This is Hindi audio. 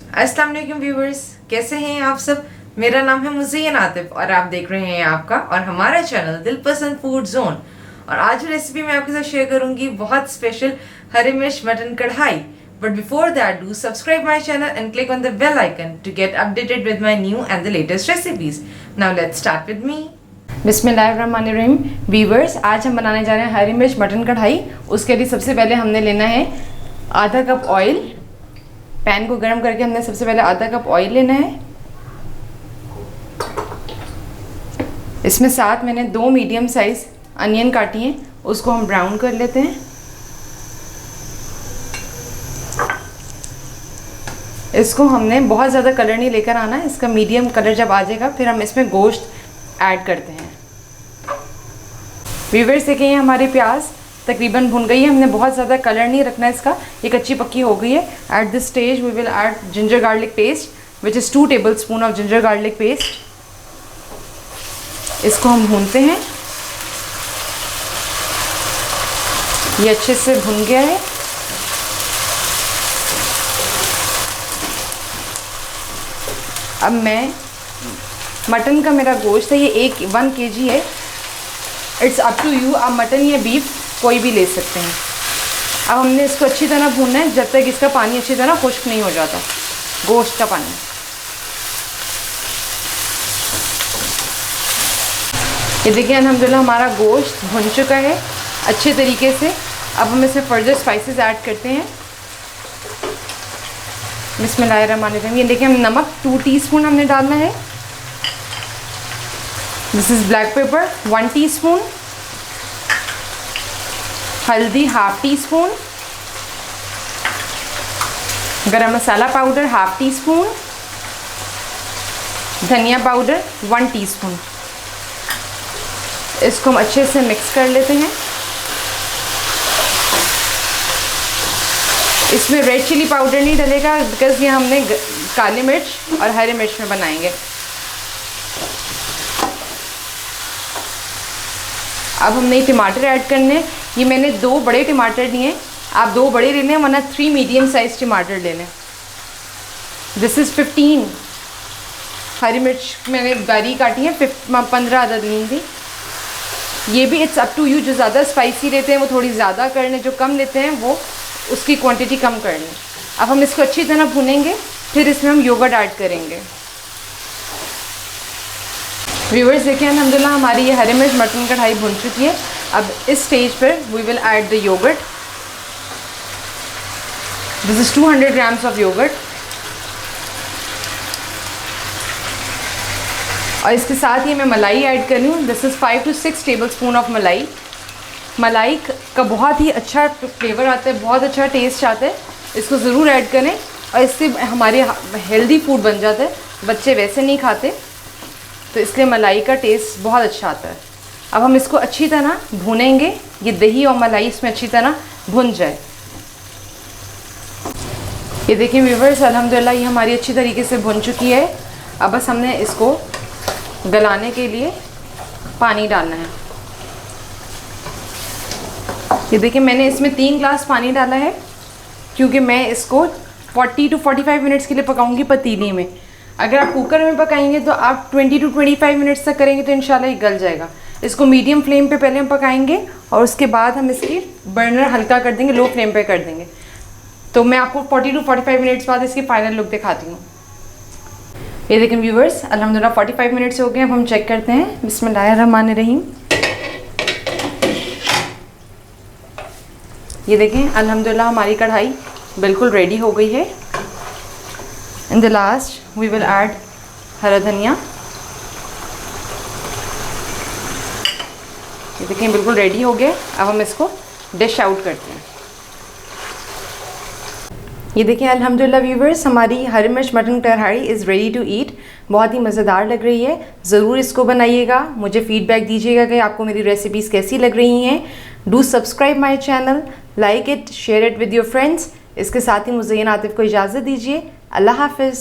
अस्सलाम वालेकुम व्यूवर्स, कैसे हैं आप सब। मेरा नाम है मुज़य्यन आतिफ और आप देख रहे हैं आपका और हमारा चैनल दिल पसंद फूड जोन। और आज की रेसिपी मैं आपके साथ शेयर करूंगी बहुत स्पेशल हरी मिर्च मटन कढ़ाई। But before that do subscribe my channel and click on the bell icon to get updated with my new and the latest recipes. Now let's start with me. बिस्मिल्लाहिर्रहमानिर्रहीम। वीवर्स, आज हम बनाने जा रहे हैं हरी मिर्च मटन कढ़ाई। उसके लिए सबसे पहले हमने लेना है आधा कप ऑयल। पैन को गर्म करके हमने सबसे पहले आधा कप ऑयल लेना है। इसमें साथ मैंने 2 मीडियम साइज अनियन काटी हैं, उसको हम ब्राउन कर लेते हैं। इसको हमने बहुत ज़्यादा कलर नहीं लेकर आना है, इसका मीडियम कलर जब आ जाएगा फिर हम इसमें गोश्त ऐड करते हैं। व्यूअर्स देखिए, हमारी प्याज तकरीबन भुन गई है। हमने बहुत ज़्यादा कलर नहीं रखना है इसका, ये कच्ची पक्की हो गई है। At this stage we will add ginger garlic paste which is 2 tablespoon of ginger garlic paste. इसको हम भूनते हैं। ये अच्छे से भुन गया है। अब मैं मटन का मेरा गोश्त है, ये 1 kg है। इट्स अप टू यू, आप मटन या बीफ कोई भी ले सकते हैं। अब हमने इसको अच्छी तरह भूनना है जब तक इसका पानी अच्छी तरह खुश्क नहीं हो जाता, गोश्त का पानी। ये देखिए अल्हम्दुलिल्लाह हमारा गोश्त भुन चुका है अच्छे तरीके से। अब हम इसमें फर्दर स्पाइसेस ऐड करते हैं। बिस्मिल्लाहिर्रहमानिर्रहीम। ये देखिए, हम नमक 2 टीस्पून हमने डालना है। This is black pepper 1 teaspoon. हल्दी 1/2 टीस्पून। गरम मसाला पाउडर 1/2 टीस्पून। धनिया पाउडर 1 टीस्पून। इसको हम अच्छे से मिक्स कर लेते हैं। इसमें रेड चिली पाउडर नहीं डलेगा बिकॉज़ ये हमने काली मिर्च और हरी मिर्च में बनाएंगे। अब हमने टमाटर ऐड करने। ये मैंने 2 बड़े टमाटर लिए, आप 2 बड़े ले लें वरना 3 मीडियम साइज टमाटर ले लें। दिस इज़ 15 हरी मिर्च मैंने बारीक काटी है, 15 अदद ली थी। ये भी इट्स अप टू यू, जो ज़्यादा स्पाइसी लेते हैं वो थोड़ी ज़्यादा कर लें, जो कम लेते हैं वो उसकी क्वांटिटी कम कर लें। अब हम इसको अच्छी तरह भुनेंगे, फिर इसमें हम योगर्ट ऐड करेंगे। व्यूअर्स देखिए, अल्हम्दुलिल्लाह हमारी ये हरी मिर्च मटन कढ़ाई भुन चुकी है। अब इस स्टेज पर we will add the yogurt. This is 200 grams of yogurt. और इसके साथ ही मैं मलाई ऐड कर रही हूँ। This is 5 to 6 tablespoon of मलाई। मलाई का बहुत ही अच्छा फ्लेवर आता है, बहुत अच्छा टेस्ट आता है। इसको ज़रूर ऐड करें और इससे हमारे हेल्दी फूड बन जाता है। बच्चे वैसे नहीं खाते तो इसलिए मलाई का टेस्ट बहुत अच्छा आता है। अब हम इसको अच्छी तरह भूनेंगे, ये दही और मलाई इसमें अच्छी तरह भुन जाए। ये देखिए व्यूअर्स, अल्हम्दुलिल्लाह ये हमारी अच्छी तरीके से भुन चुकी है। अब बस हमने इसको गलाने के लिए पानी डालना है। ये देखिए, मैंने इसमें 3 ग्लास पानी डाला है क्योंकि मैं इसको 40 to 45 मिनट्स के लिए पकाऊंगी पतीली में। अगर आप कुकर में पकाएंगे तो आप 20 to 25 मिनट्स तक करेंगे तो इंशाल्लाह ये गल जाएगा। इसको मीडियम फ्लेम पे पहले हम पकाएंगे और उसके बाद हम इसकी बर्नर हल्का कर देंगे, लो फ्लेम पे कर देंगे। तो मैं आपको 40 to 45 मिनट्स बाद इसकी फाइनल लुक दिखाती हूँ। ये देखें व्यूवर्स, अल्हम्दुलिल्लाह 45 मिनट्स हो गए। अब हम चेक करते हैं। बिस्मिल्लाहिर्रहमानिर्रहीम। ये देखें अल्हम्दुलिल्लाह हमारी कढ़ाई बिल्कुल रेडी हो गई है। In the last we will add hara dhania. ये देखें बिल्कुल रेडी हो गया। अब हम इसको डिश आउट करते हैं। ये देखिए अल्हम्दुलिल्लाह व्यूवर्स, हमारी हरी मिर्च मटन कढ़ाई इज़ रेडी टू ईट। बहुत ही मज़ेदार लग रही है। ज़रूर इसको बनाइएगा, मुझे फ़ीडबैक दीजिएगा कि आपको मेरी रेसिपीज़ कैसी लग रही हैं। Do subscribe my channel, like it, share it with your friends. इसके साथ ही मुझे आतिफ को इजाज़त दीजिए। अल्लाह हाफ़िज़।